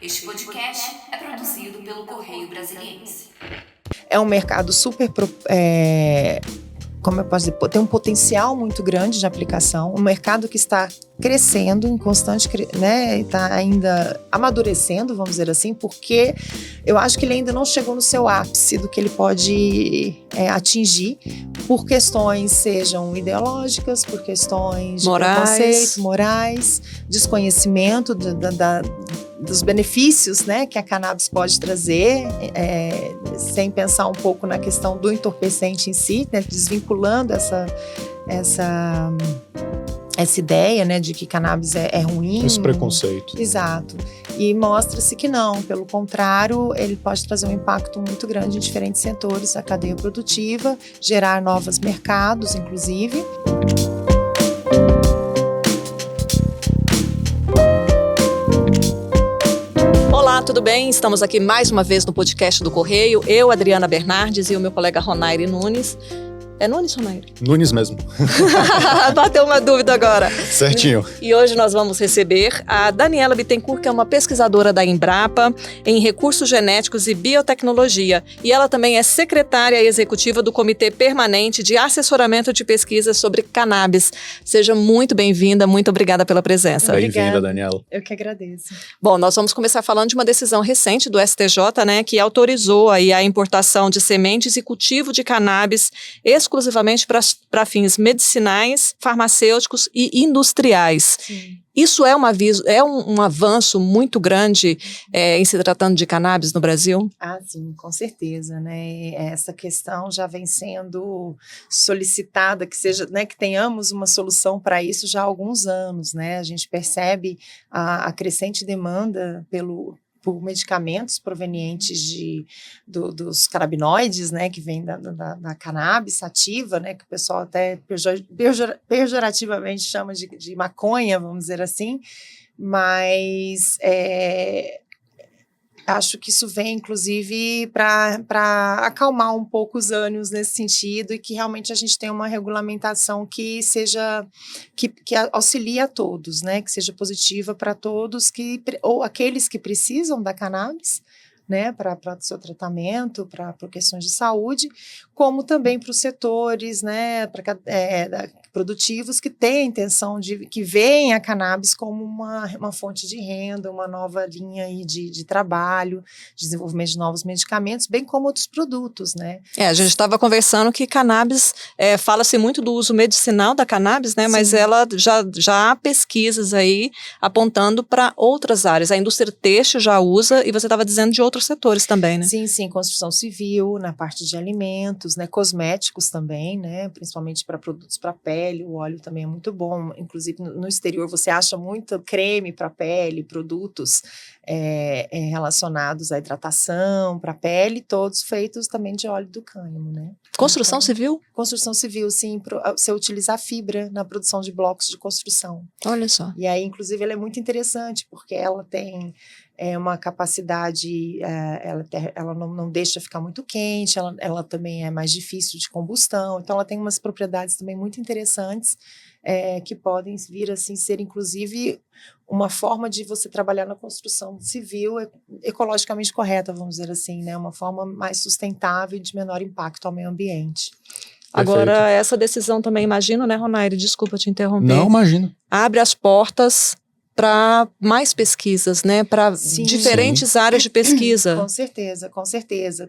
Este podcast é produzido pelo Correio Brasiliense. É um mercado super, como eu posso dizer, tem um potencial muito grande de aplicação, um mercado que está crescendo em constante, né, está ainda amadurecendo, vamos dizer assim, porque eu acho que ele ainda não chegou no seu ápice do que ele pode atingir, por questões sejam ideológicas, por questões de preconceito, morais, desconhecimento dos benefícios, né, que a cannabis pode trazer, sem pensar um pouco na questão do entorpecente em si, né, desvinculando essa ideia, né, de que cannabis é ruim. Esse preconceito. Exato. E mostra-se que não, pelo contrário, ele pode trazer um impacto muito grande em diferentes setores da cadeia produtiva, gerar novos mercados, inclusive. Olá, tudo bem? Estamos aqui mais uma vez no podcast do Correio. Eu, Adriana Bernardes, e o meu colega Ronaire Nunes. É Nunes, Ronaire? Nunes mesmo. Bateu uma dúvida agora. Certinho. E hoje nós vamos receber a Daniela Bittencourt, que é uma pesquisadora da Embrapa em recursos genéticos e biotecnologia. E ela também é secretária executiva do Comitê Permanente de Assessoramento de Pesquisas sobre Cannabis. Seja muito bem-vinda, muito obrigada pela presença. Bem-vinda, Daniela. Eu que agradeço. Bom, nós vamos começar falando de uma decisão recente do STJ, né, que autorizou aí a importação de sementes e cultivo de cannabis exclusivamente para fins medicinais, farmacêuticos e industriais. Sim. Isso é um avanço muito grande em se tratando de cannabis no Brasil? Ah, sim, com certeza, né? Essa questão já vem sendo solicitada, que seja, né, que tenhamos uma solução para isso já há alguns anos, né? A gente percebe a crescente demanda por medicamentos provenientes dos canabinoides, né, que vem da cannabis sativa, né, que o pessoal até pejorativamente chama de maconha, vamos dizer assim, mas acho que isso vem, inclusive, para acalmar um pouco os ânimos nesse sentido e que realmente a gente tenha uma regulamentação que seja, que auxilie a todos, né? Que seja positiva para todos, ou aqueles que precisam da cannabis, né, para o seu tratamento, por questões de saúde, como também para os setores, né, produtivos que têm a intenção que veem a cannabis como uma fonte de renda, uma nova linha aí de trabalho, de desenvolvimento de novos medicamentos, bem como outros produtos, né. A gente estava conversando que cannabis, fala-se muito do uso medicinal da cannabis, né, mas ela já há pesquisas aí apontando para outras áreas. A indústria têxtil já usa, e você estava dizendo de outros setores também, né? Sim, construção civil, na parte de alimentos, né, cosméticos também, né, principalmente para produtos para pele, o óleo também é muito bom, inclusive no exterior você acha muito creme para pele, produtos relacionados à hidratação para pele, todos feitos também de óleo do cânhamo, né. Construção civil? Construção civil, sim, você utilizar fibra na produção de blocos de construção. Olha só. E aí, inclusive, ela é muito interessante, porque ela tem uma capacidade, ela não deixa ficar muito quente, ela também é mais difícil de combustão, então ela tem umas propriedades também muito interessantes, que podem vir assim ser, inclusive, uma forma de você trabalhar na construção civil ecologicamente correta, vamos dizer assim, né? Uma forma mais sustentável e de menor impacto ao meio ambiente. Agora, Perfeito. essa decisão também, imagino, né, Ronaire? Desculpa te interromper. Não, imagino. Abre as portas para mais pesquisas, né? Para diferentes áreas de pesquisa. Com certeza.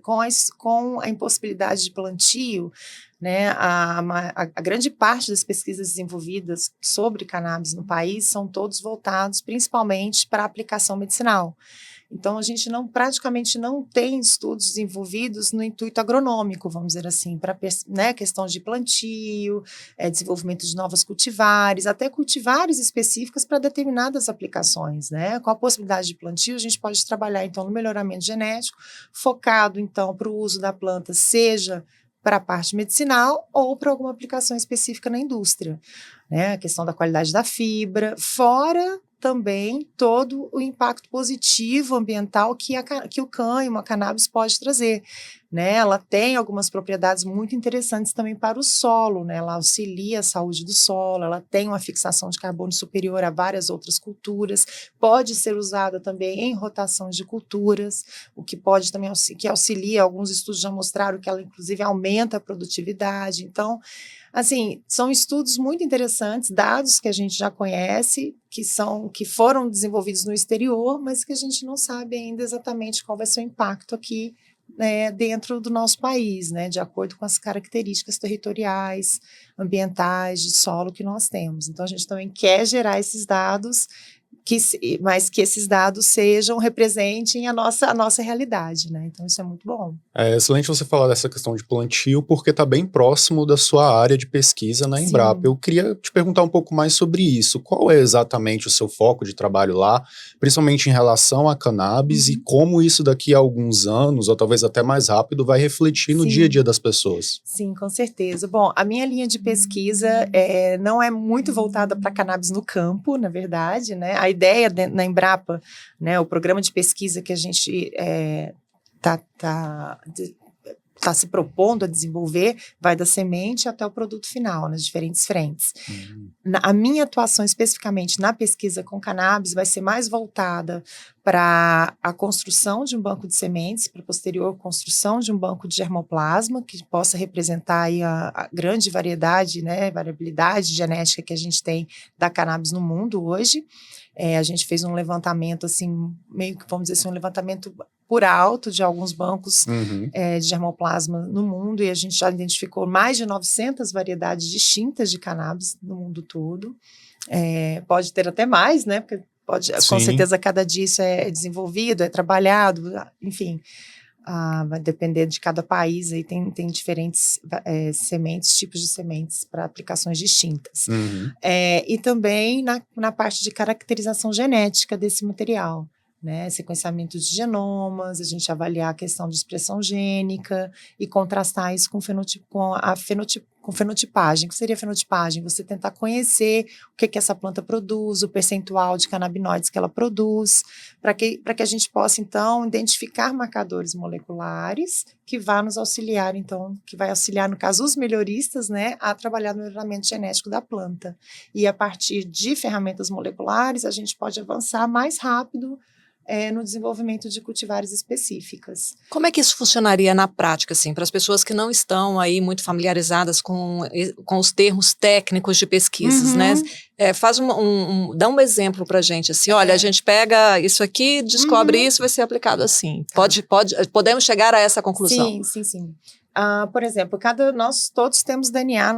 Com a impossibilidade de plantio, né, a grande parte das pesquisas desenvolvidas sobre cannabis no país são todos voltados principalmente para a aplicação medicinal. Então, a gente praticamente não tem estudos desenvolvidos no intuito agronômico, vamos dizer assim, para, né, questão de plantio, desenvolvimento de novos cultivares, até cultivares específicas para determinadas aplicações, né? Com a possibilidade de plantio, a gente pode trabalhar, então, no melhoramento genético, focado, então, para o uso da planta, seja para a parte medicinal ou para alguma aplicação específica na indústria, né? A questão da qualidade da fibra, fora também todo o impacto positivo ambiental que o cânhamo, a cannabis pode trazer, né? Ela tem algumas propriedades muito interessantes também para o solo, né? Ela auxilia a saúde do solo, ela tem uma fixação de carbono superior a várias outras culturas, pode ser usada também em rotações de culturas, o que pode também que auxilia, alguns estudos já mostraram que ela inclusive aumenta a produtividade. Então, assim, são estudos muito interessantes, dados que a gente já conhece, que foram desenvolvidos no exterior, mas que a gente não sabe ainda exatamente qual vai ser o impacto aqui, né, dentro do nosso país, né, de acordo com as características territoriais, ambientais, de solo que nós temos. Então, a gente também quer gerar esses dados, mas que esses dados representem a nossa realidade, né? Então, isso é muito bom. É excelente você falar dessa questão de plantio, porque está bem próximo da sua área de pesquisa na Embrapa. Sim. Eu queria te perguntar um pouco mais sobre isso. Qual é exatamente o seu foco de trabalho lá, principalmente em relação à cannabis, e como isso daqui a alguns anos, ou talvez até mais rápido, vai refletir no dia a dia das pessoas? Sim, com certeza. Bom, a minha linha de pesquisa não é muito voltada para cannabis no campo, na verdade, né? A ideia na Embrapa, né, o programa de pesquisa que a gente está se propondo a desenvolver, vai da semente até o produto final, nas diferentes frentes. A minha atuação especificamente na pesquisa com cannabis vai ser mais voltada para a construção de um banco de sementes, para a posterior construção de um banco de germoplasma, que possa representar aí a grande variedade, né, variabilidade genética que a gente tem da cannabis no mundo hoje. A gente fez um levantamento, assim, meio que, vamos dizer assim, um levantamento por alto de alguns bancos de germoplasma no mundo, e a gente já identificou mais de 900 variedades distintas de cannabis no mundo todo. Pode ter até mais, né? Porque com certeza cada dia isso é desenvolvido, é trabalhado, enfim. Vai depender de cada país, aí tem diferentes sementes, tipos de sementes para aplicações distintas. E também na parte de caracterização genética desse material, né, sequenciamento de genomas, a gente avaliar a questão de expressão gênica e contrastar isso com fenotipagem. O que seria fenotipagem? Você tentar conhecer o que essa planta produz, o percentual de canabinoides que ela produz, para que a gente possa, então, identificar marcadores moleculares que vá nos auxiliar, então, que vai auxiliar, no caso, os melhoristas, né, a trabalhar no melhoramento genético da planta. E a partir de ferramentas moleculares, a gente pode avançar mais rápido no desenvolvimento de cultivares específicas. Como é que isso funcionaria na prática, assim, para as pessoas que não estão aí muito familiarizadas com os termos técnicos de pesquisas, né? Dá um exemplo para a gente, assim, olha, a gente pega isso aqui, descobre isso, vai ser aplicado assim. Podemos chegar a essa conclusão? Sim. Por exemplo, nós todos temos DNA,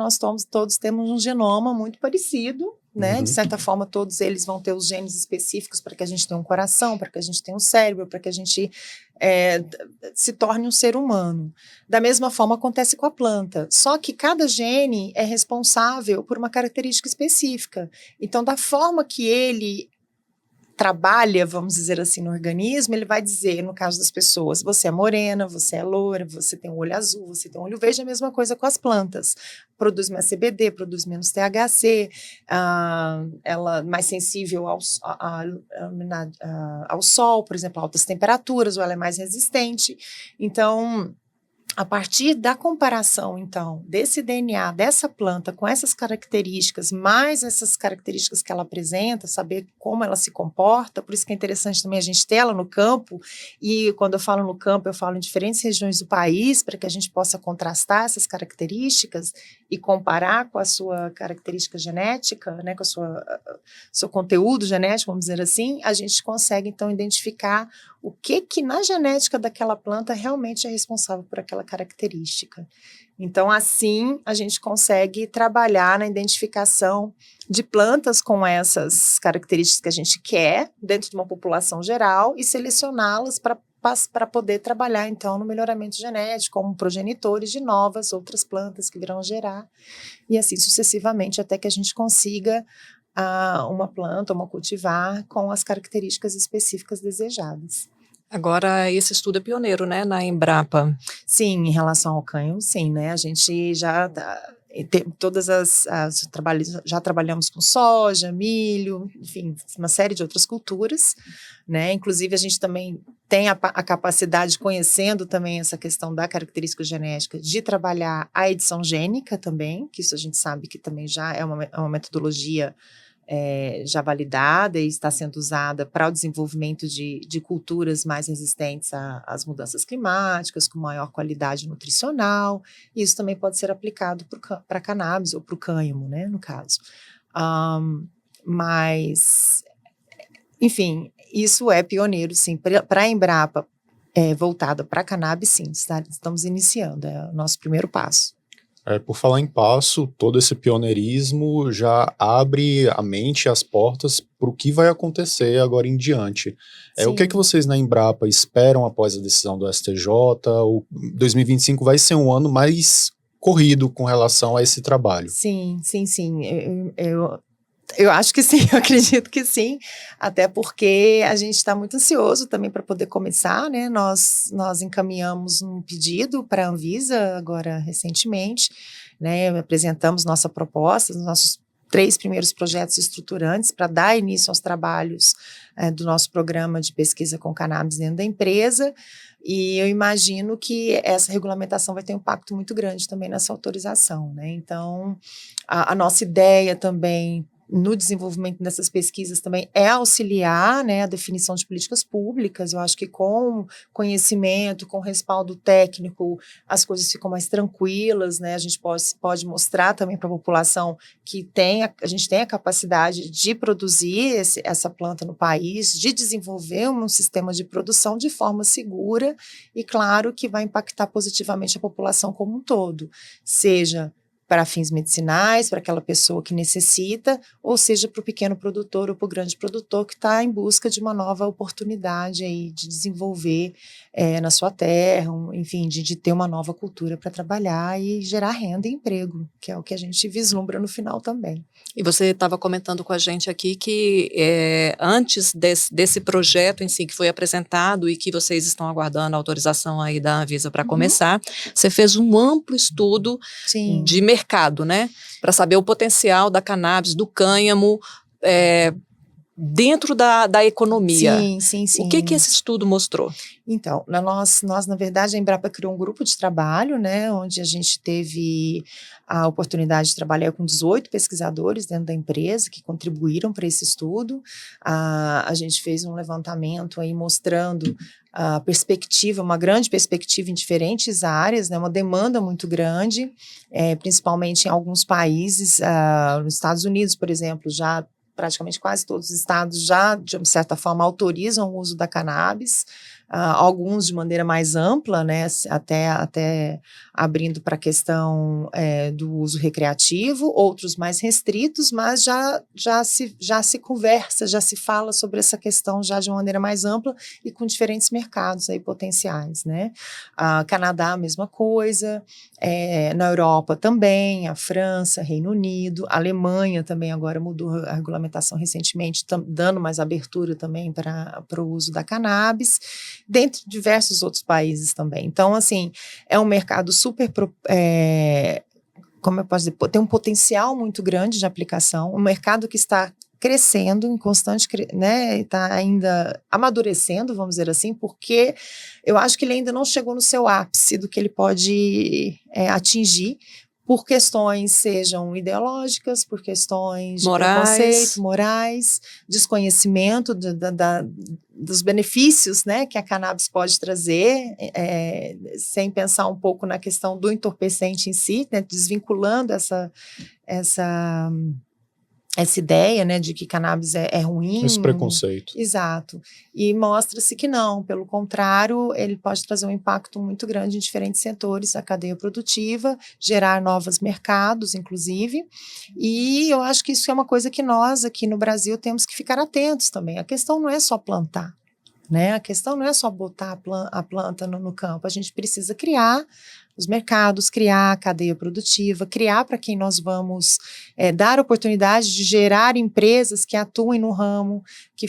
todos temos um genoma muito parecido, né? De certa forma, todos eles vão ter os genes específicos para que a gente tenha um coração, para que a gente tenha um cérebro, para que a gente se torne um ser humano. Da mesma forma acontece com a planta, só que cada gene é responsável por uma característica específica. Então, da forma que ele trabalha, vamos dizer assim, no organismo, ele vai dizer, no caso das pessoas, você é morena, você é loura, você tem um olho azul, você tem um olho verde, a mesma coisa com as plantas. Produz mais CBD, produz menos THC, ela é mais sensível ao sol, por exemplo, a altas temperaturas, ou ela é mais resistente. Então, a partir da comparação, então, desse DNA, dessa planta, com essas características, mais essas características que ela apresenta, saber como ela se comporta, por isso que é interessante também a gente ter ela no campo, e quando eu falo no campo, eu falo em diferentes regiões do país, para que a gente possa contrastar essas características e comparar com a sua característica genética, né, com seu conteúdo genético, vamos dizer assim, a gente consegue, então, identificar o que na genética daquela planta realmente é responsável por aquela característica. Então, assim, a gente consegue trabalhar na identificação de plantas com essas características que a gente quer, dentro de uma população geral, e selecioná-las para poder trabalhar, então, no melhoramento genético, como progenitores de novas outras plantas que virão gerar, e assim sucessivamente, até que a gente consiga uma planta, uma cultivar com as características específicas desejadas. Agora, esse estudo é pioneiro, né, na Embrapa? Sim, em relação ao cânhamo, sim, né, a gente já todas as trabalhos, já trabalhamos com soja, milho, enfim, uma série de outras culturas, né? Inclusive a gente também tem a capacidade, conhecendo também essa questão da característica genética, de trabalhar a edição gênica também, que isso a gente sabe que também já é uma metodologia já validada e está sendo usada para o desenvolvimento de culturas mais resistentes às mudanças climáticas, com maior qualidade nutricional. E isso também pode ser aplicado para a cannabis ou para o cânhamo, né, no caso. Mas, enfim, isso é pioneiro, sim. Para a Embrapa, voltada para a cannabis, sim, estamos iniciando, é o nosso primeiro passo. Por falar em passo, todo esse pioneirismo já abre a mente e as portas para o que vai acontecer agora em diante. O que é que vocês na Embrapa esperam após a decisão do STJ? O 2025 vai ser um ano mais corrido com relação a esse trabalho. Sim. Eu acho que sim, eu acredito que sim, até porque a gente está muito ansioso também para poder começar, né? Nós encaminhamos um pedido para a Anvisa agora recentemente, né? Apresentamos nossa proposta, nossos 3 primeiros projetos estruturantes para dar início aos trabalhos do nosso programa de pesquisa com cannabis dentro da empresa, e eu imagino que essa regulamentação vai ter um impacto muito grande também nessa autorização, né? Então, a nossa ideia também no desenvolvimento dessas pesquisas também é auxiliar, né, a definição de políticas públicas. Eu acho que com conhecimento, com respaldo técnico, as coisas ficam mais tranquilas, né? A gente pode mostrar também para a população que a gente tem a capacidade de produzir essa planta no país, de desenvolver um sistema de produção de forma segura e, claro, que vai impactar positivamente a população como um todo, seja para fins medicinais, para aquela pessoa que necessita, ou seja, para o pequeno produtor ou para o grande produtor que está em busca de uma nova oportunidade aí de desenvolver na sua terra, enfim, de ter uma nova cultura para trabalhar e gerar renda e emprego, que é o que a gente vislumbra no final também. E você estava comentando com a gente aqui que antes desse projeto em si que foi apresentado e que vocês estão aguardando a autorização aí da Anvisa para começar, você fez um amplo estudo de mercado, né? Para saber o potencial da cannabis, do cânhamo, dentro da economia. Sim. O que esse estudo mostrou? Então, nós, na verdade, a Embrapa criou um grupo de trabalho, né, onde a gente teve a oportunidade de trabalhar com 18 pesquisadores dentro da empresa que contribuíram para esse estudo. A gente fez um levantamento aí mostrando a perspectiva, uma grande perspectiva em diferentes áreas, né, uma demanda muito grande, principalmente em alguns países, nos Estados Unidos, por exemplo, já praticamente quase todos os estados já, de certa forma, autorizam o uso da cannabis, alguns de maneira mais ampla, né, até abrindo para a questão do uso recreativo, outros mais restritos, mas já se conversa, já se fala sobre essa questão já de uma maneira mais ampla e com diferentes mercados aí potenciais, né. Canadá, a mesma coisa, na Europa também, a França, Reino Unido, a Alemanha também agora mudou a regulamentação recentemente, dando mais abertura também para o uso da cannabis, dentre diversos outros países também. Então, assim, é um mercado super, como eu posso dizer, tem um potencial muito grande de aplicação, um mercado que está crescendo em constante, né, está ainda amadurecendo, vamos dizer assim, porque eu acho que ele ainda não chegou no seu ápice do que ele pode atingir, por questões sejam ideológicas, por questões de preconceito, morais, desconhecimento dos benefícios, né, que a cannabis pode trazer, sem pensar um pouco na questão do entorpecente em si, né, desvinculando essa ideia, né, de que cannabis é ruim. Esse preconceito. Exato. E mostra-se que não, pelo contrário, ele pode trazer um impacto muito grande em diferentes setores da cadeia produtiva, gerar novos mercados, inclusive, e eu acho que isso é uma coisa que nós aqui no Brasil temos que ficar atentos também. A questão não é só plantar, né? A questão não é só botar a planta no campo, a gente precisa criar os mercados, criar a cadeia produtiva, criar para quem nós vamos dar oportunidade de gerar empresas que atuem no ramo, que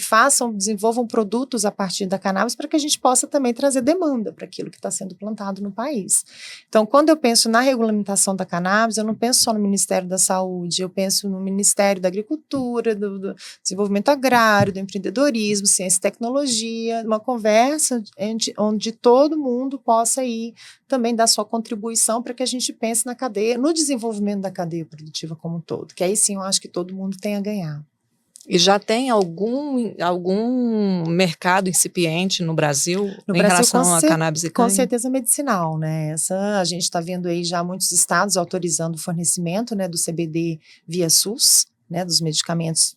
desenvolvam produtos a partir da cannabis para que a gente possa também trazer demanda para aquilo que está sendo plantado no país. Então, quando eu penso na regulamentação da cannabis, eu não penso só no Ministério da Saúde, eu penso no Ministério da Agricultura, do Desenvolvimento Agrário, do Empreendedorismo, Ciência e Tecnologia, uma conversa onde todo mundo possa ir também dar sua contribuição para que a gente pense na cadeia, no desenvolvimento da cadeia produtiva como um todo, que aí sim eu acho que todo mundo tem a ganhar. E já tem algum mercado incipiente no Brasil em relação a cannabis e com cânhamo? certeza medicinal, né? A gente está vendo aí já muitos estados autorizando o fornecimento, né, do CBD via SUS, né, dos medicamentos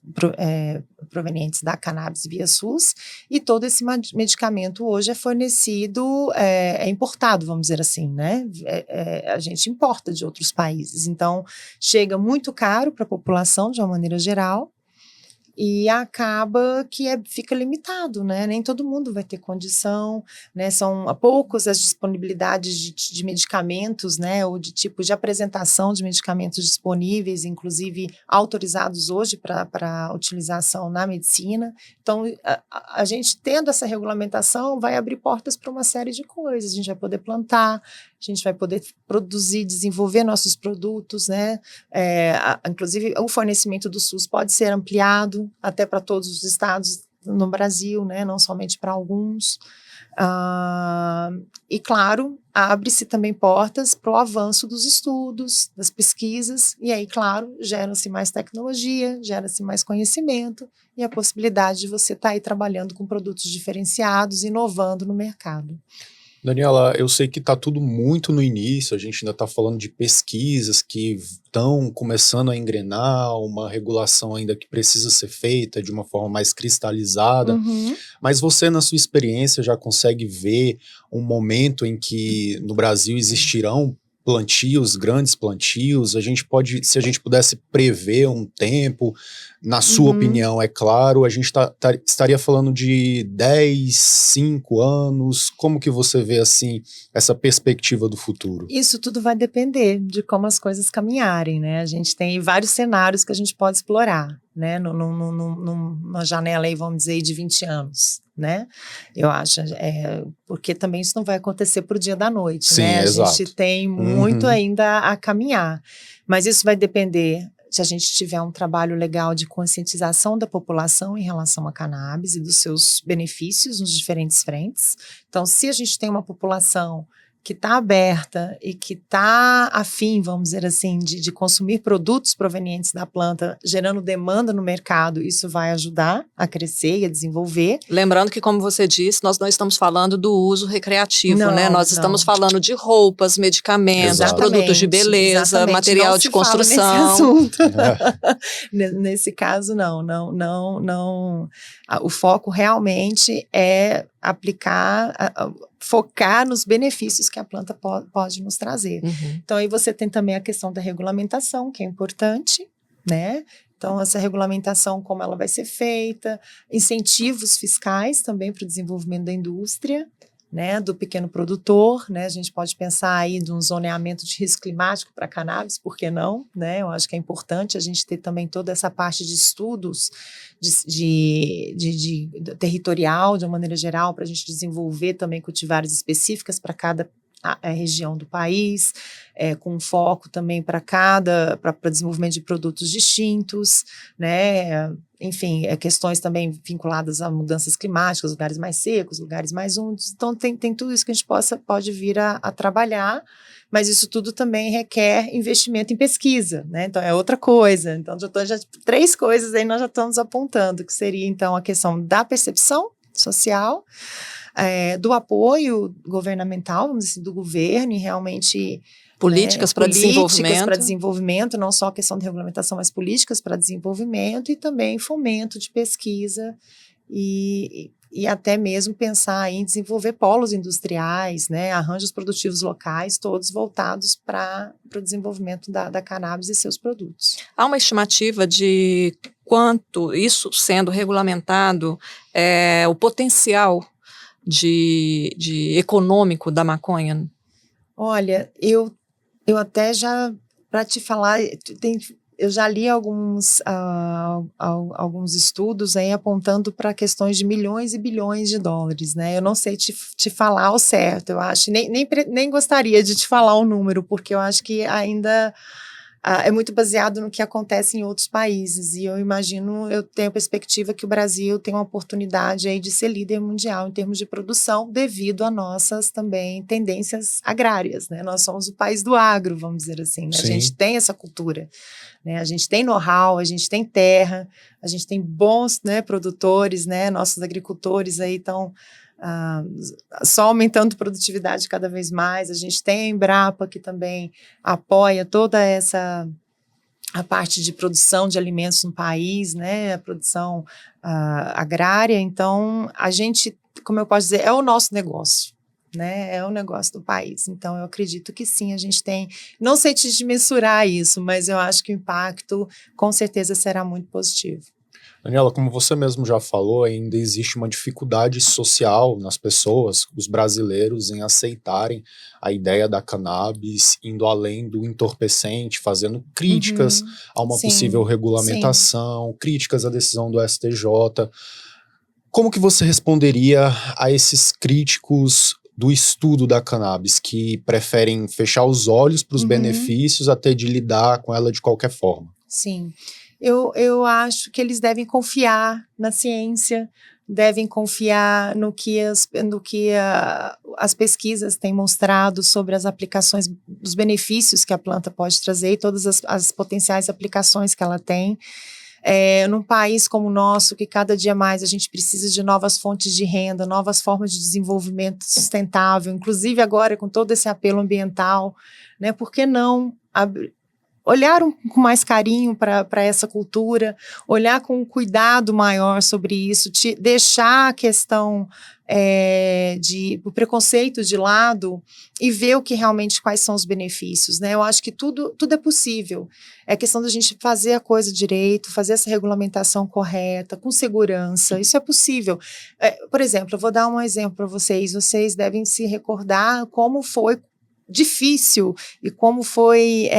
provenientes da cannabis via SUS, e todo esse medicamento hoje é fornecido, é importado, vamos dizer assim, né? A gente importa de outros países, então chega muito caro para a população de uma maneira geral, e acaba que fica limitado, né? Nem todo mundo vai ter condição, né? São poucos as disponibilidades de medicamentos, né? Ou de tipo de apresentação de medicamentos disponíveis, inclusive autorizados hoje para utilização na medicina. Então, a gente tendo essa regulamentação vai abrir portas para uma série de coisas. A gente vai poder plantar, a gente vai poder produzir, desenvolver nossos produtos, né? Inclusive, o fornecimento do SUS pode ser ampliado até para todos os estados no Brasil, né? Não somente para alguns. E, claro, abre-se também portas para o avanço dos estudos, das pesquisas, e aí, claro, gera-se mais tecnologia, gera-se mais conhecimento e a possibilidade de você estar aí trabalhando com produtos diferenciados, inovando no mercado. Daniela, eu sei que está tudo muito no início, a gente ainda está falando de pesquisas que estão começando a engrenar, uma regulação ainda que precisa ser feita de uma forma mais cristalizada, mas você, na sua experiência, já consegue ver um momento em que no Brasil existirão plantios, grandes plantios? Se a gente pudesse prever um tempo, na sua opinião, é claro, a gente estaria falando de 10, 5 anos, como que você vê, assim, essa perspectiva do futuro? Isso tudo vai depender de como as coisas caminharem, né? A gente tem vários cenários que a gente pode explorar, né? Numa janela aí, vamos dizer, de 20 anos, né? Eu acho, porque também isso não vai acontecer por dia da noite, sim, né? Exato. A gente tem muito ainda a caminhar, mas isso vai depender se a gente tiver um trabalho legal de conscientização da população em relação à cannabis e dos seus benefícios nos diferentes frentes. Então, se a gente tem uma população que está aberta e que está afim, vamos dizer assim, de consumir produtos provenientes da planta, gerando demanda no mercado, isso vai ajudar a crescer e a desenvolver. Lembrando que, como você disse, nós não estamos falando do uso recreativo, né? Nós estamos falando de roupas, medicamentos, produtos de beleza, material de construção. Nesse caso, não. O foco realmente é focar nos benefícios que a planta pode nos trazer. Então, aí você tem também a questão da regulamentação, que é importante, né? Então, essa regulamentação, como ela vai ser feita, incentivos fiscais também para o desenvolvimento da indústria, né, do pequeno produtor, né? A gente pode pensar aí de um zoneamento de risco climático para cannabis, por que não, né? Eu acho que é importante a gente ter também toda essa parte de estudos de territorial, de uma maneira geral, para a gente desenvolver também cultivares específicas para cada região do país, com foco também para desenvolvimento de produtos distintos, né? Enfim, questões também vinculadas a mudanças climáticas, lugares mais secos, lugares mais úmidos. Então, tem tudo isso que a gente pode vir a trabalhar, mas isso tudo também requer investimento em pesquisa, né? Então, é outra coisa. Então, já 3 coisas aí nós já estamos apontando, que seria, então, a questão da percepção social, do apoio governamental, vamos dizer assim, do governo, e realmente políticas para desenvolvimento, não só a questão de regulamentação, mas políticas para desenvolvimento e também fomento de pesquisa e até mesmo pensar em desenvolver polos industriais, né, arranjos produtivos locais, todos voltados para o desenvolvimento da cannabis e seus produtos. Há uma estimativa de quanto isso sendo regulamentado, o potencial de econômico da maconha Olha, eu até já, para te falar, eu já li alguns estudos aí apontando para questões de milhões e bilhões de dólares, né? Eu não sei te falar ao certo, eu acho, nem gostaria de te falar o número, porque eu acho que ainda é muito baseado no que acontece em outros países, e eu tenho a perspectiva que o Brasil tem uma oportunidade aí de ser líder mundial em termos de produção, devido a nossas também tendências agrárias, né? Nós somos o país do agro, vamos dizer assim, né? A Sim. gente tem essa cultura, né? A gente tem know-how, a gente tem terra, a gente tem bons, né, produtores, né? Nossos agricultores aí estão só aumentando produtividade cada vez mais. A gente tem a Embrapa, que também apoia toda a parte de produção de alimentos no país, né, a produção agrária. Então, a gente, como eu posso dizer, é o nosso negócio, né, é o negócio do país. Então, eu acredito que sim, a gente tem, não sei te mensurar isso, mas eu acho que o impacto com certeza será muito positivo. Daniela, como você mesmo já falou, ainda existe uma dificuldade social nas pessoas, os brasileiros, em aceitarem a ideia da cannabis, indo além do entorpecente, fazendo críticas a uma Sim, possível regulamentação, críticas à decisão do STJ. Como que você responderia a esses críticos do estudo da cannabis, que preferem fechar os olhos para os benefícios até de lidar com ela de qualquer forma? Sim. Eu acho que eles devem confiar na ciência, devem confiar no que as pesquisas têm mostrado sobre as aplicações, os benefícios que a planta pode trazer e todas as potenciais aplicações que ela tem. Num país como o nosso, que cada dia mais a gente precisa de novas fontes de renda, novas formas de desenvolvimento sustentável, inclusive agora com todo esse apelo ambiental, né? Por que não olhar com mais carinho para essa cultura, olhar com um cuidado maior sobre isso, deixar a questão o preconceito de lado e ver quais são os benefícios, né? Eu acho que tudo é possível. É questão da gente fazer a coisa direito, fazer essa regulamentação correta, com segurança, isso é possível. Por exemplo, eu vou dar um exemplo para vocês devem se recordar como foi difícil e como foi,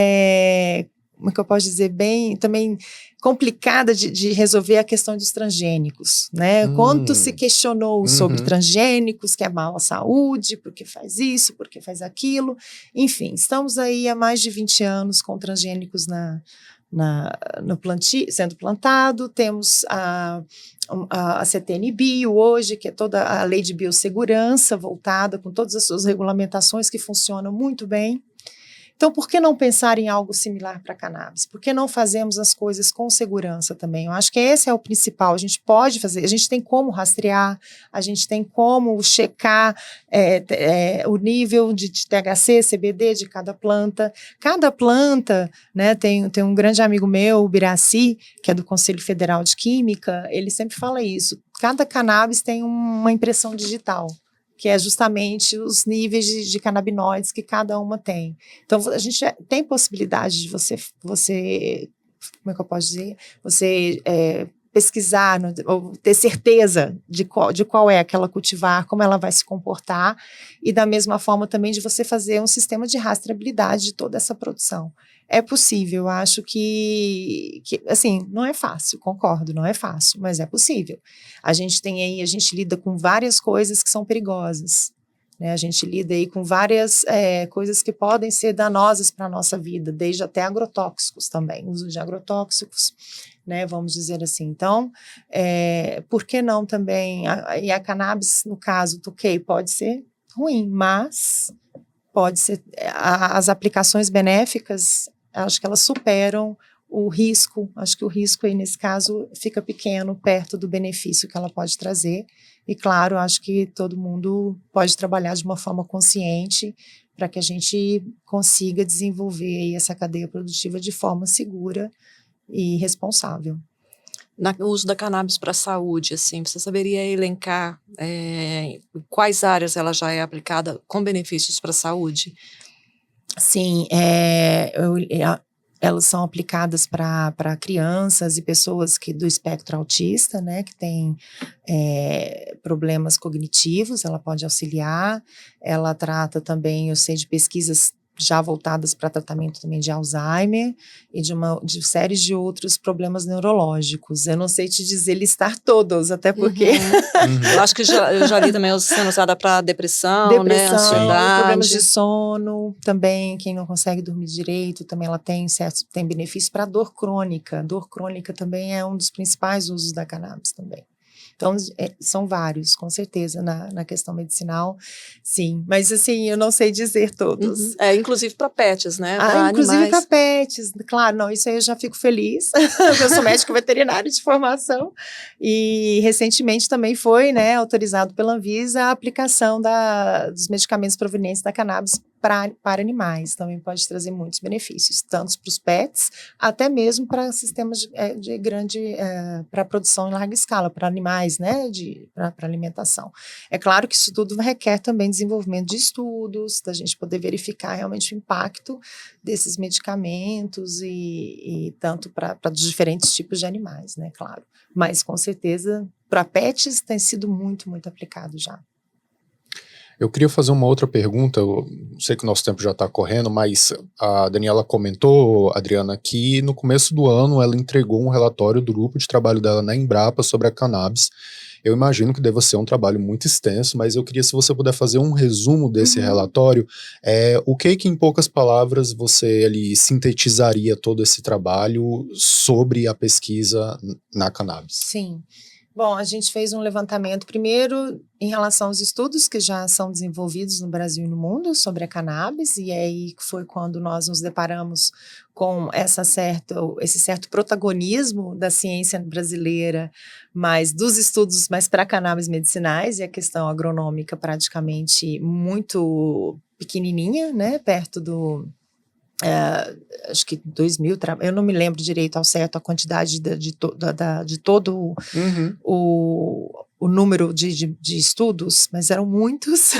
como é que eu posso dizer, bem também complicada de resolver a questão dos transgênicos, né? Quanto se questionou sobre transgênicos, que é mal à saúde, porque faz isso, porque faz aquilo, enfim, estamos aí há mais de 20 anos com transgênicos no plantio, sendo plantado, temos a CTN-Bio hoje, que é toda a lei de biossegurança voltada com todas as suas regulamentações que funcionam muito bem. Então, por que não pensar em algo similar para a cannabis? Por que não fazemos as coisas com segurança também? Eu acho que esse é o principal. A gente pode fazer, a gente tem como rastrear, a gente tem como checar o nível de THC, CBD de cada planta. Cada planta, né, tem um grande amigo meu, o Biraci, que é do Conselho Federal de Química, ele sempre fala isso. Cada cannabis tem uma impressão digital, que é justamente os níveis de canabinoides que cada uma tem. Então, a gente tem possibilidade de você como é que eu posso dizer? Você pesquisar, ou ter certeza de qual é aquela cultivar, como ela vai se comportar, e da mesma forma também de você fazer um sistema de rastreabilidade de toda essa produção. É possível, eu acho que assim, não é fácil, concordo, não é fácil, mas é possível. A gente lida com várias coisas que são perigosas, né? A gente lida aí com várias coisas que podem ser danosas para a nossa vida, desde até agrotóxicos também, uso de agrotóxicos, né, vamos dizer assim. Então, por que não também, a cannabis, no caso, pode ser ruim, mas pode ser, as aplicações benéficas, acho que elas superam o risco, acho que o risco aí nesse caso fica pequeno perto do benefício que ela pode trazer, e claro, acho que todo mundo pode trabalhar de uma forma consciente para que a gente consiga desenvolver aí essa cadeia produtiva de forma segura e responsável. No uso da cannabis para a saúde, assim, você saberia elencar quais áreas ela já é aplicada com benefícios para a saúde? Sim, Elas são aplicadas para crianças e pessoas do espectro autista, né, que têm problemas cognitivos, ela pode auxiliar. Ela trata também, eu sei, de pesquisas já voltadas para tratamento também de Alzheimer e de séries de outros problemas neurológicos. Eu não sei te dizer listar todos, até porque... Eu acho que eu já li também sendo usada para depressão, né, ansiedade. Problemas de sono também, quem não consegue dormir direito, também ela tem benefício para dor crônica. Dor crônica também é um dos principais usos da cannabis também. Então, são vários, com certeza, na questão medicinal, sim. Mas, assim, eu não sei dizer todos. Inclusive para pets, né? Pra inclusive para pets, claro, não, isso aí eu já fico feliz. Eu sou médico veterinário de formação e, recentemente, também foi, né, autorizado pela Anvisa a aplicação dos medicamentos provenientes da cannabis para animais. Também pode trazer muitos benefícios, tanto para os pets, até mesmo para sistemas de grande, para produção em larga escala, para animais, né, para alimentação. É claro que isso tudo requer também desenvolvimento de estudos, da gente poder verificar realmente o impacto desses medicamentos e tanto para os diferentes tipos de animais, né, claro. Mas, com certeza, para pets tem sido muito, muito aplicado já. Eu queria fazer uma outra pergunta, eu sei que o nosso tempo já está correndo, mas a Daniela comentou, Adriana, que no começo do ano ela entregou um relatório do grupo de trabalho dela na Embrapa sobre a cannabis. Eu imagino que deva ser um trabalho muito extenso, mas eu queria, se você puder fazer um resumo desse relatório, o que em poucas palavras você ali sintetizaria todo esse trabalho sobre a pesquisa na cannabis? Sim. Bom, a gente fez um levantamento primeiro em relação aos estudos que já são desenvolvidos no Brasil e no mundo sobre a cannabis, e aí foi quando nós nos deparamos com esse certo protagonismo da ciência brasileira, mas dos estudos mais para cannabis medicinais, e a questão agronômica praticamente muito pequenininha, né, perto do... acho que 2.000, eu não me lembro direito ao certo a quantidade de todo o número de estudos, mas eram muitos,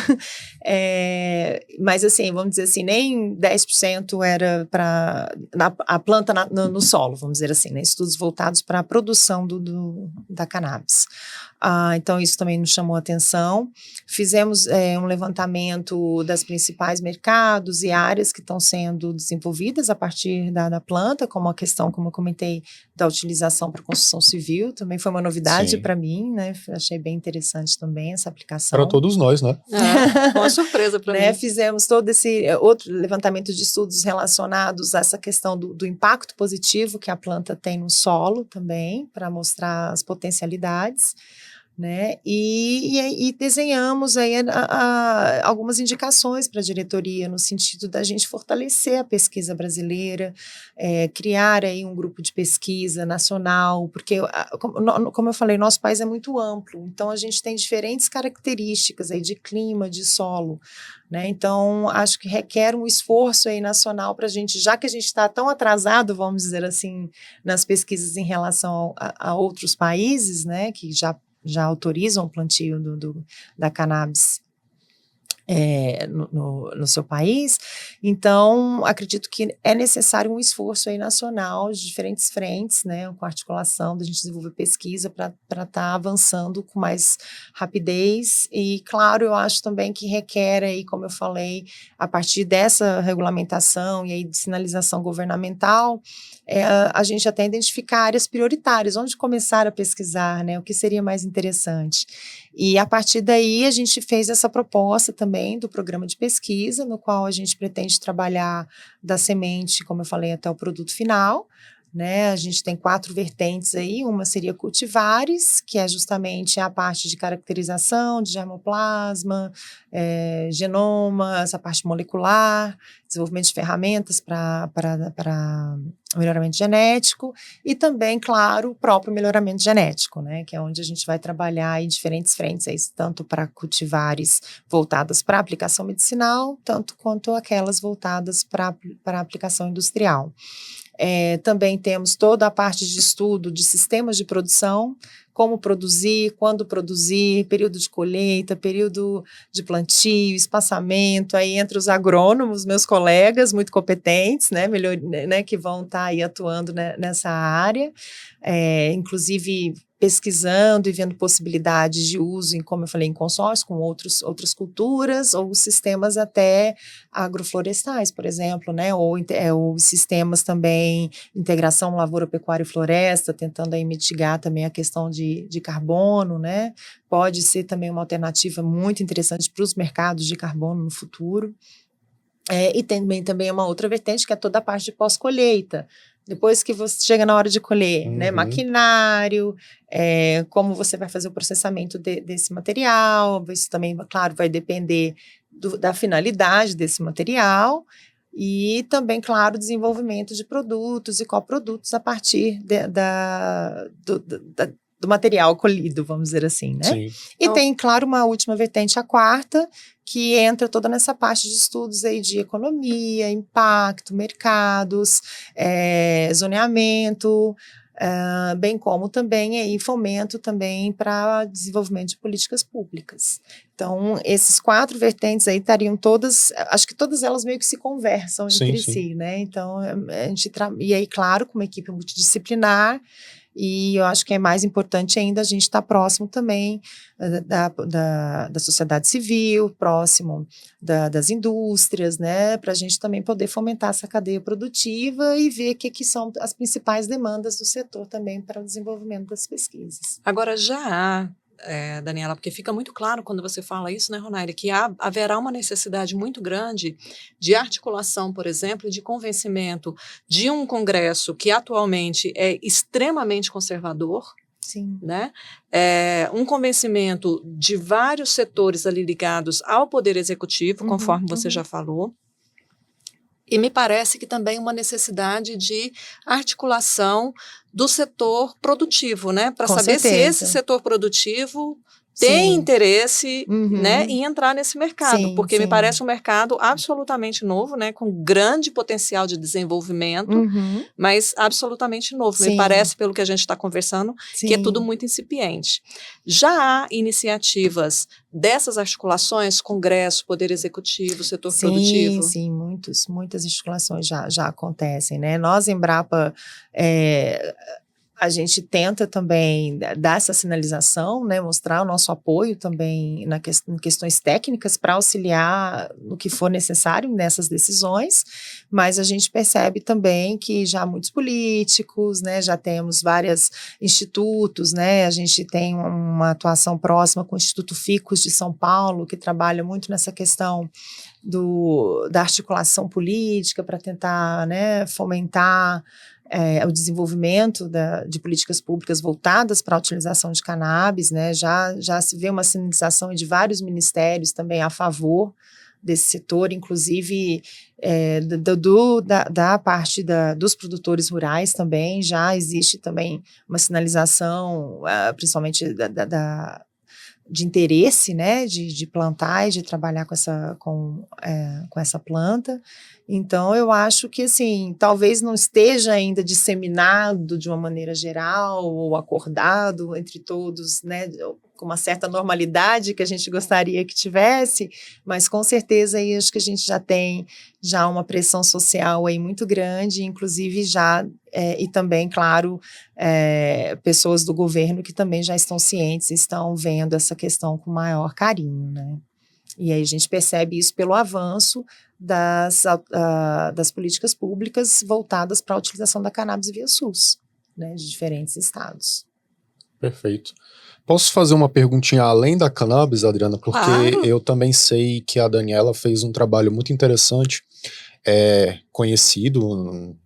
mas assim, vamos dizer assim, nem 10% era para a planta no solo, vamos dizer assim, né, estudos voltados para a produção da cannabis. Então isso também nos chamou a atenção. Fizemos um levantamento das principais mercados e áreas que estão sendo desenvolvidas a partir da planta, como a questão, como eu comentei, da utilização para construção civil, também foi uma novidade para mim, né? Achei bem interessante também essa aplicação. Para todos nós, né? Uma surpresa para mim. Fizemos todo esse outro levantamento de estudos relacionados a essa questão do impacto positivo que a planta tem no solo também, para mostrar as potencialidades, né? E desenhamos aí algumas indicações para a diretoria no sentido da gente fortalecer a pesquisa brasileira, criar aí um grupo de pesquisa nacional, porque, como eu falei, nosso país é muito amplo, então a gente tem diferentes características aí de clima, de solo, né? Então acho que requer um esforço aí nacional para a gente, já que a gente está tão atrasado, vamos dizer assim, nas pesquisas em relação a outros países, né, que já autorizam o plantio da cannabis no seu país. Então, acredito que é necessário um esforço aí nacional de diferentes frentes, né, com articulação da gente desenvolver pesquisa para estar avançando com mais rapidez. E, claro, eu acho também que requer aí, como eu falei, a partir dessa regulamentação e aí de sinalização governamental, a gente até identificar áreas prioritárias, onde começar a pesquisar, né, o que seria mais interessante. E a partir daí a gente fez essa proposta também do programa de pesquisa, no qual a gente pretende trabalhar da semente, como eu falei, até o produto final, né? A gente tem 4 vertentes aí, uma seria cultivares, que é justamente a parte de caracterização de germoplasma, genoma, essa parte molecular, desenvolvimento de ferramentas para melhoramento genético e também, claro, o próprio melhoramento genético, né, que é onde a gente vai trabalhar em diferentes frentes, aí, tanto para cultivares voltadas para aplicação medicinal, tanto quanto aquelas voltadas para aplicação industrial. Também temos toda a parte de estudo de sistemas de produção, como produzir, quando produzir, período de colheita, período de plantio, espaçamento, aí entre os agrônomos, meus colegas muito competentes, né, que vão estar aí atuando, né, nessa área, inclusive pesquisando e vendo possibilidades de uso, como eu falei, em consórcio com outras culturas ou sistemas até agroflorestais, por exemplo, né, ou sistemas também, integração lavoura, pecuária e floresta, tentando aí mitigar também a questão de carbono, né, pode ser também uma alternativa muito interessante para os mercados de carbono no futuro. E também uma outra vertente que é toda a parte de pós-colheita. Depois que você chega na hora de colher, né, maquinário, como você vai fazer o processamento desse material, isso também, claro, vai depender da finalidade desse material e também, claro, desenvolvimento de produtos e coprodutos a partir do material colhido, vamos dizer assim, né? Sim. E tem, claro, uma última vertente, a quarta, que entra toda nessa parte de estudos aí de economia, impacto, mercados, zoneamento, bem como também aí fomento também para desenvolvimento de políticas públicas. Então, esses 4 vertentes aí estariam todas, acho que todas elas meio que se conversam entre si, né? Então, e aí, claro, com uma equipe multidisciplinar. E eu acho que é mais importante ainda a gente estar próximo também da sociedade civil, próximo das indústrias, né, para a gente também poder fomentar essa cadeia produtiva e ver o que são as principais demandas do setor também para o desenvolvimento das pesquisas. Agora, já há, Daniela, porque fica muito claro quando você fala isso, né, Ronaire, que haverá uma necessidade muito grande de articulação, por exemplo, de convencimento de um Congresso que atualmente é extremamente conservador, Sim. Né? Um convencimento de vários setores ali ligados ao Poder Executivo, conforme você já falou. E me parece que também uma necessidade de articulação do setor produtivo, né? Para saber se esse setor produtivo tem interesse, né, em entrar nesse mercado, porque me parece um mercado absolutamente novo, né, com grande potencial de desenvolvimento, mas absolutamente novo. Me parece, pelo que a gente está conversando, que é tudo muito incipiente. Já há iniciativas dessas articulações, Congresso, Poder Executivo, setor produtivo? Sim, muitas articulações já acontecem, né? Nós, Embrapa, a gente tenta também dar essa sinalização, né, mostrar o nosso apoio também em questões técnicas para auxiliar no que for necessário nessas decisões, mas a gente percebe também que já muitos políticos, né, já temos vários institutos, né, a gente tem uma atuação próxima com o Instituto Ficus de São Paulo, que trabalha muito nessa questão da articulação política para tentar, né, fomentar o desenvolvimento de políticas públicas voltadas para a utilização de cannabis, né? Já se vê uma sinalização de vários ministérios também a favor desse setor, inclusive da parte dos produtores rurais também, já existe também uma sinalização, principalmente de interesse, né, de plantar e de trabalhar com essa planta. Então, eu acho que, assim, talvez não esteja ainda disseminado de uma maneira geral ou acordado entre todos, né, com uma certa normalidade que a gente gostaria que tivesse, mas com certeza aí acho que a gente já tem uma pressão social aí muito grande, inclusive e também, claro, pessoas do governo que também já estão cientes, estão vendo essa questão com maior carinho, né? E aí a gente percebe isso pelo avanço das políticas públicas voltadas para a utilização da cannabis via SUS, né, de diferentes estados. Perfeito. Posso fazer uma perguntinha além da cannabis, Adriana? Porque eu também sei que a Daniela fez um trabalho muito interessante, conhecido,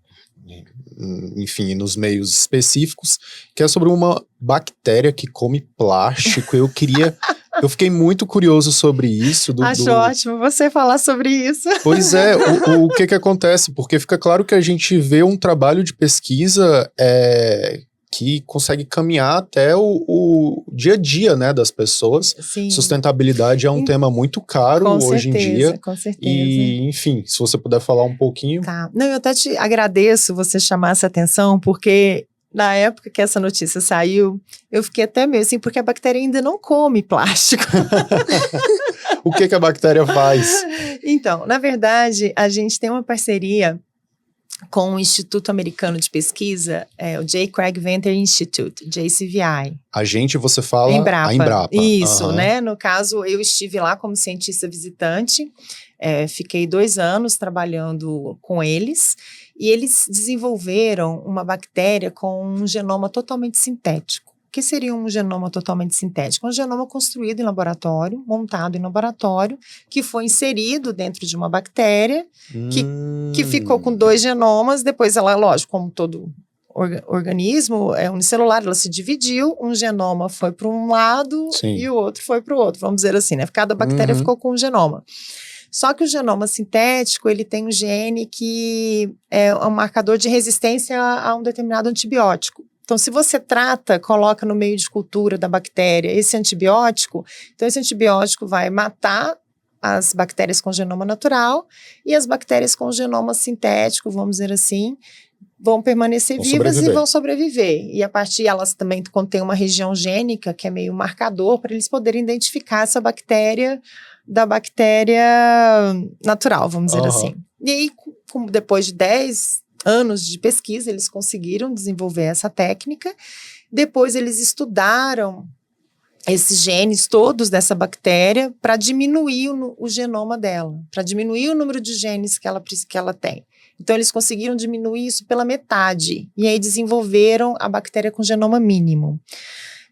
enfim, nos meios específicos, que é sobre uma bactéria que come plástico. Eu fiquei muito curioso sobre isso. Acho ótimo você falar sobre isso. Pois é, o que acontece? Porque fica claro que a gente vê um trabalho de pesquisa que consegue caminhar até o dia a dia, né, das pessoas. Sim. Sustentabilidade é um tema muito caro hoje em dia. Com certeza. E, enfim, se você puder falar um pouquinho. Tá. Não, eu até te agradeço você chamar essa atenção, porque na época que essa notícia saiu, eu fiquei até meio assim, porque a bactéria ainda não come plástico. O que a bactéria faz? Então, na verdade, a gente tem uma parceria com o Instituto Americano de Pesquisa, o J. Craig Venter Institute, JCVI. Você fala Embrapa. a Embrapa. Isso, né? No caso, eu estive lá como cientista visitante, fiquei 2 anos trabalhando com eles, e eles desenvolveram uma bactéria com um genoma totalmente sintético. O que seria um genoma totalmente sintético? Um genoma construído em laboratório, montado em laboratório, que foi inserido dentro de uma bactéria, que ficou com 2 genomas, depois ela, lógico, como todo organismo unicelular, ela se dividiu, um genoma foi para um lado e o outro foi para o outro, vamos dizer assim, né? Cada bactéria ficou com um genoma. Só que o genoma sintético, ele tem um gene que é um marcador de resistência a um determinado antibiótico. Então, se você coloca no meio de cultura da bactéria esse antibiótico, então esse antibiótico vai matar as bactérias com genoma natural e as bactérias com genoma sintético, vamos dizer assim, vão permanecer vivas e vão sobreviver. E a partir, elas também contêm uma região gênica, que é meio marcador, para eles poderem identificar essa bactéria da bactéria natural, vamos dizer assim. E aí, depois de 10 anos de pesquisa, eles conseguiram desenvolver essa técnica. Depois eles estudaram esses genes todos dessa bactéria para diminuir o genoma dela, para diminuir o número de genes que ela tem. Então, eles conseguiram diminuir isso pela metade, e aí desenvolveram a bactéria com genoma mínimo.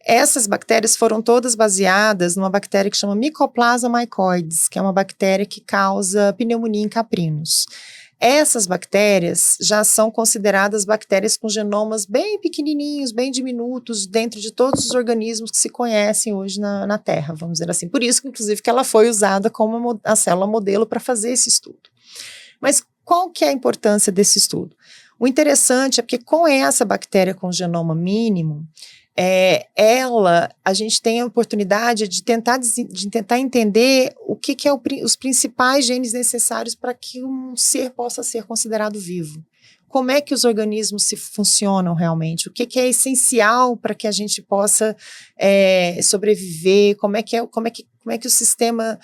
Essas bactérias foram todas baseadas numa bactéria que chama Mycoplasma mycoides, que é uma bactéria que causa pneumonia em caprinos. Essas bactérias já são consideradas bactérias com genomas bem pequenininhos, bem diminutos, dentro de todos os organismos que se conhecem hoje na Terra, vamos dizer assim. Por isso, inclusive, que ela foi usada como a célula modelo para fazer esse estudo. Mas qual que é a importância desse estudo? O interessante é porque com essa bactéria com genoma mínimo, a gente tem a oportunidade de tentar entender o que é os principais genes necessários para que um ser possa ser considerado vivo. Como é que os organismos funcionam realmente? O que é essencial para que a gente possa sobreviver? Como é que o sistema,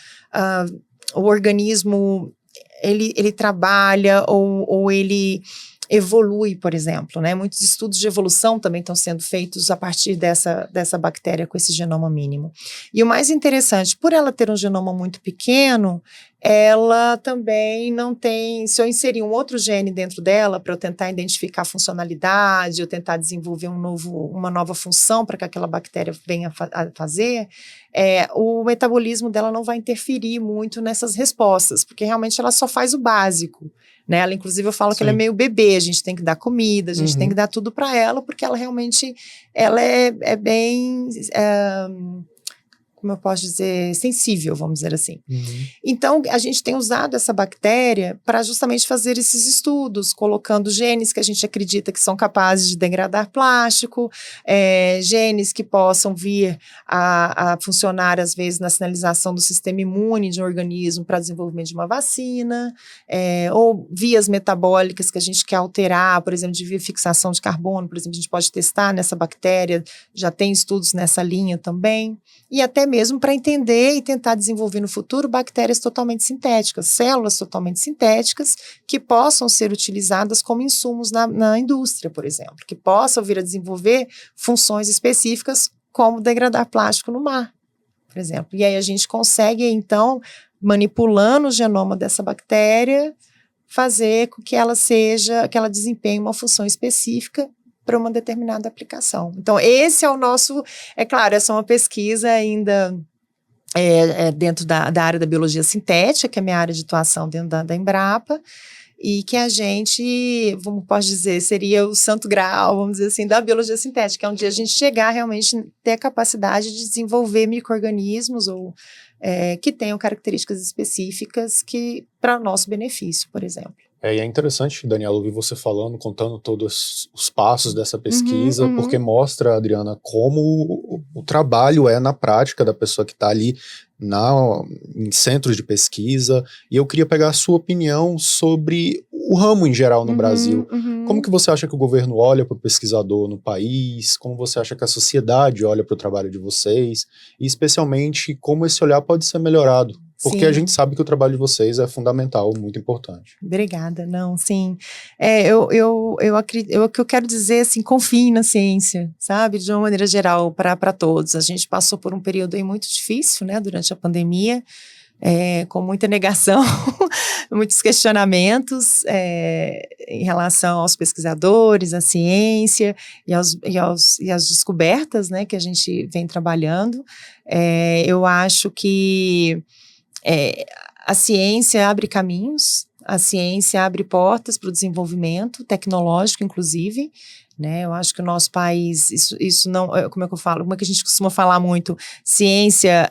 o organismo, ele trabalha ou ele evolui, por exemplo, né? Muitos estudos de evolução também estão sendo feitos a partir dessa bactéria com esse genoma mínimo. E o mais interessante, por ela ter um genoma muito pequeno, ela também não tem, se eu inserir um outro gene dentro dela para eu tentar identificar a funcionalidade, eu tentar desenvolver uma nova função para que aquela bactéria venha a fazer, o metabolismo dela não vai interferir muito nessas respostas, porque realmente ela só faz o básico. Né? Ela, inclusive, eu falo que ela é meio bebê, a gente tem que dar comida, a gente tem que dar tudo para ela, porque ela realmente é bem, como eu posso dizer, sensível, vamos dizer assim. Então, a gente tem usado essa bactéria para justamente fazer esses estudos, colocando genes que a gente acredita que são capazes de degradar plástico, genes que possam vir a funcionar, às vezes, na sinalização do sistema imune de um organismo para desenvolvimento de uma vacina, ou vias metabólicas que a gente quer alterar, por exemplo, de via fixação de carbono, por exemplo, a gente pode testar nessa bactéria, já tem estudos nessa linha também, e até mesmo para entender e tentar desenvolver no futuro bactérias totalmente sintéticas, células totalmente sintéticas que possam ser utilizadas como insumos na indústria, por exemplo, que possam vir a desenvolver funções específicas como degradar plástico no mar, por exemplo. E aí a gente consegue, então, manipulando o genoma dessa bactéria, fazer com que ela desempenhe uma função específica para uma determinada aplicação. Então, esse é o nosso, claro, essa é uma pesquisa ainda dentro da área da biologia sintética, que é a minha área de atuação dentro da Embrapa, e que a gente, posso dizer, seria o santo grau, vamos dizer assim, da biologia sintética, é um dia a gente chegar realmente ter a capacidade de desenvolver micro-organismos que tenham características específicas para o nosso benefício, por exemplo. É interessante, Daniela, ouvir você falando, contando todos os passos dessa pesquisa, porque mostra, Adriana, como o trabalho na prática da pessoa que está ali em centros de pesquisa, e eu queria pegar a sua opinião sobre o ramo em geral no Brasil. Uhum. Como que você acha que o governo olha para o pesquisador no país? Como você acha que a sociedade olha para o trabalho de vocês? E especialmente como esse olhar pode ser melhorado? Porque Sim. a gente sabe que o trabalho de vocês é fundamental, muito importante. Obrigada, não, sim. Eu acredito, o que eu quero dizer, assim, confie na ciência, sabe, de uma maneira geral, para todos. A gente passou por um período aí muito difícil, né, durante a pandemia, com muita negação, muitos questionamentos em relação aos pesquisadores, à ciência e às descobertas, né, que a gente vem trabalhando. Eu acho que a ciência abre caminhos, a ciência abre portas para o desenvolvimento tecnológico, inclusive, né? Eu acho que o nosso país, isso não, como é que eu falo? Como é que a gente costuma falar muito? Ciência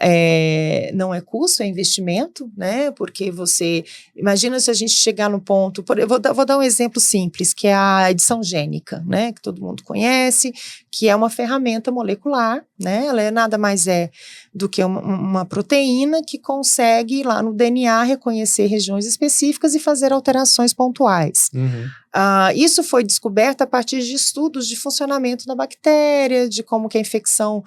não é custo, é investimento, né? Porque você, imagina se a gente chegar no ponto, eu vou dar um exemplo simples, que é a edição gênica, né? Que todo mundo conhece, que é uma ferramenta molecular, né? Ela nada mais do que uma proteína que consegue lá no DNA reconhecer regiões específicas e fazer alterações pontuais. Uhum. Isso foi descoberto a partir de estudos de funcionamento da bactéria, de como que a infecção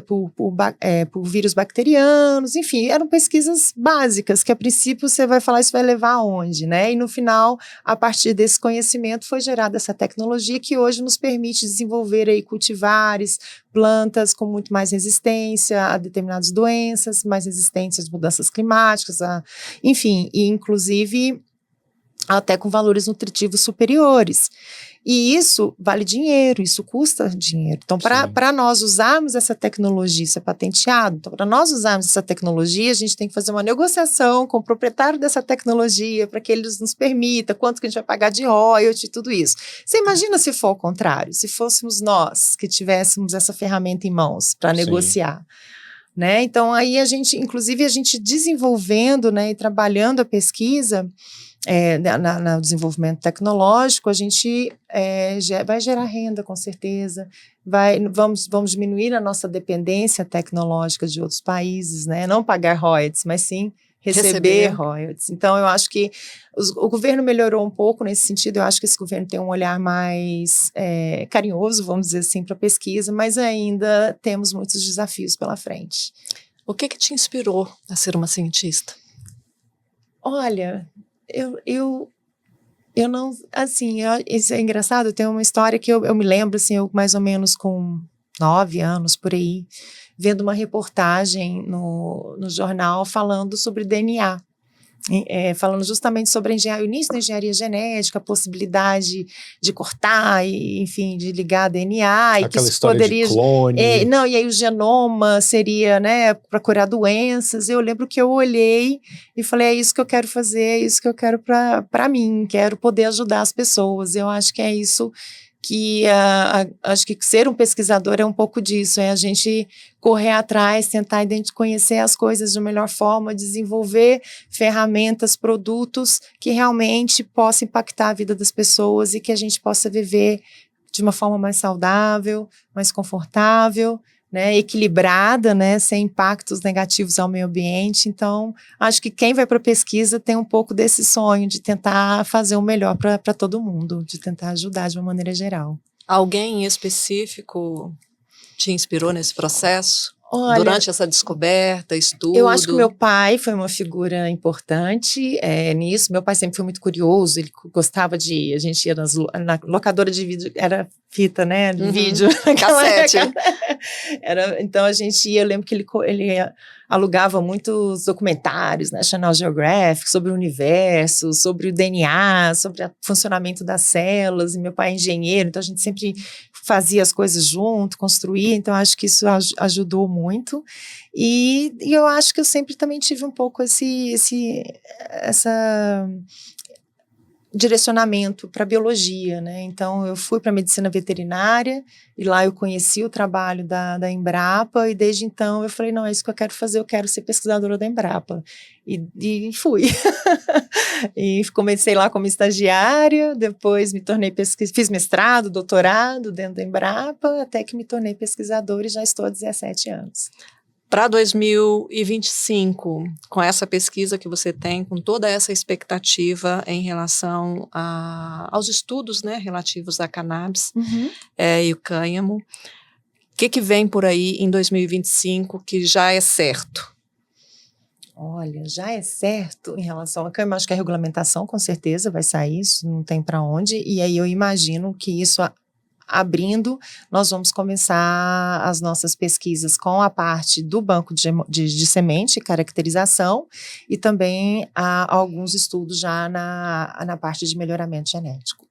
por vírus bacterianos, enfim, eram pesquisas básicas, que a princípio você vai falar isso vai levar aonde, né? E no final, a partir desse conhecimento foi gerada essa tecnologia que hoje nos permite desenvolver aí cultivares, plantas com muito mais resistência a determinadas doenças, mais resistência às mudanças climáticas, enfim, e inclusive até com valores nutritivos superiores. E isso vale dinheiro, isso custa dinheiro. Então, para nós usarmos essa tecnologia, isso é patenteado, então para nós usarmos essa tecnologia, a gente tem que fazer uma negociação com o proprietário dessa tecnologia, para que eles nos permita, quanto que a gente vai pagar de royalty, tudo isso. Você imagina se for ao contrário, se fôssemos nós que tivéssemos essa ferramenta em mãos para negociar. Né? Então, aí inclusive a gente desenvolvendo, né, e trabalhando a pesquisa, no desenvolvimento tecnológico, a gente vai gerar renda, com certeza, vamos diminuir a nossa dependência tecnológica de outros países, né? Não pagar royalties, mas sim receber royalties. Então, eu acho que o governo melhorou um pouco nesse sentido. Eu acho que esse governo tem um olhar mais carinhoso, vamos dizer assim, para a pesquisa, mas ainda temos muitos desafios pela frente. O que te inspirou a ser uma cientista? Olha, eu não, assim, isso é engraçado, tem uma história que eu me lembro, assim, eu mais ou menos com 9 anos, por aí, vendo uma reportagem no jornal falando sobre DNA, falando justamente sobre o início da engenharia genética, a possibilidade de cortar, e, enfim, de ligar DNA. Aquela e que isso história poderia, de clone. E aí o genoma seria, né, para curar doenças. Eu lembro que eu olhei e falei, é isso que eu quero fazer, é isso que eu quero para mim, quero poder ajudar as pessoas. Eu acho que é isso que acho que ser um pesquisador é um pouco disso, é a gente correr atrás, tentar conhecer as coisas de melhor forma, desenvolver ferramentas, produtos que realmente possam impactar a vida das pessoas e que a gente possa viver de uma forma mais saudável, mais confortável, né, equilibrada, né, sem impactos negativos ao meio ambiente. Então, acho que quem vai para a pesquisa tem um pouco desse sonho de tentar fazer o melhor para todo mundo, de tentar ajudar de uma maneira geral. Alguém em específico te inspirou nesse processo? Olha, durante essa descoberta, estudo? Eu acho que meu pai foi uma figura importante nisso. Meu pai sempre foi muito curioso, ele gostava a gente ia na locadora de vídeo, era fita, né, de vídeo. Cassete. Então a gente ia, eu lembro que ele alugava muitos documentários, né, National Geographic, sobre o universo, sobre o DNA, sobre o funcionamento das células, e meu pai é engenheiro, então a gente sempre fazia as coisas junto, construía, então acho que isso ajudou muito, e eu acho que eu sempre também tive um pouco essa direcionamento para biologia, né? Então eu fui para medicina veterinária e lá eu conheci o trabalho da Embrapa, e desde então eu falei, não, é isso que eu quero fazer, eu quero ser pesquisadora da Embrapa, e fui. E comecei lá como estagiária, depois me tornei fiz mestrado, doutorado dentro da Embrapa, até que me tornei pesquisadora e já estou há 17 anos. Para 2025, com essa pesquisa que você tem, com toda essa expectativa em relação aos estudos, né, relativos à cannabis e o cânhamo, o que vem por aí em 2025 que já é certo? Olha, já é certo em relação ao cânhamo, acho que a regulamentação com certeza vai sair, isso não tem para onde, e aí eu imagino que isso abrindo, nós vamos começar as nossas pesquisas com a parte do banco de semente, caracterização, e também alguns estudos já na parte de melhoramento genético.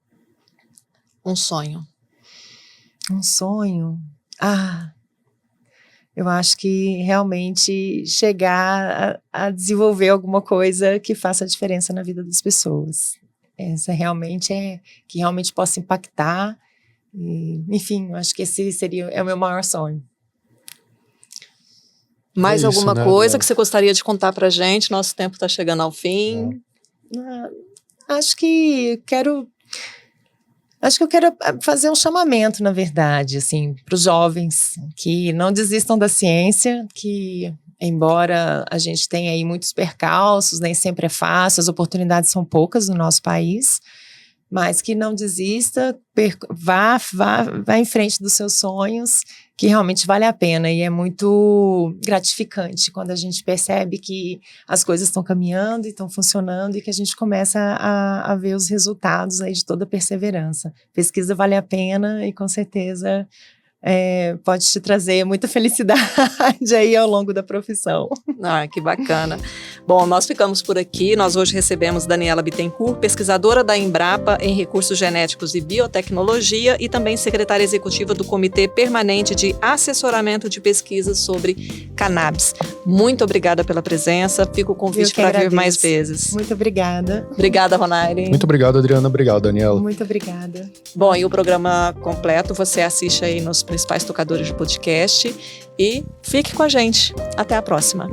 Um sonho. Um sonho? Eu acho que realmente chegar a desenvolver alguma coisa que faça a diferença na vida das pessoas. Essa realmente que realmente possa impactar. Enfim, eu acho que esse é o meu maior sonho. Mais isso, alguma né, coisa que você gostaria de contar pra gente? Nosso tempo está chegando ao fim. Acho que eu quero fazer um chamamento, na verdade, assim, para os jovens que não desistam da ciência, que embora a gente tenha aí muitos percalços, nem sempre é fácil, as oportunidades são poucas no nosso país, mas que não desista, vá em frente dos seus sonhos, que realmente vale a pena, e é muito gratificante quando a gente percebe que as coisas estão caminhando e estão funcionando e que a gente começa a ver os resultados aí de toda a perseverança. Pesquisa vale a pena e com certeza pode te trazer muita felicidade aí ao longo da profissão. Que bacana. Bom, nós ficamos por aqui. Nós hoje recebemos Daniela Bittencourt, pesquisadora da Embrapa em Recursos Genéticos e Biotecnologia e também secretária executiva do Comitê Permanente de Assessoramento de Pesquisas sobre Cannabis. Muito obrigada pela presença. Fica o convite para vir mais vezes. Muito obrigada. Obrigada, Ronaire. Muito obrigado, Adriana. Obrigado, Daniela. Muito obrigada. Bom, e o programa completo você assiste aí nos principais tocadores de podcast e fique com a gente. Até a próxima.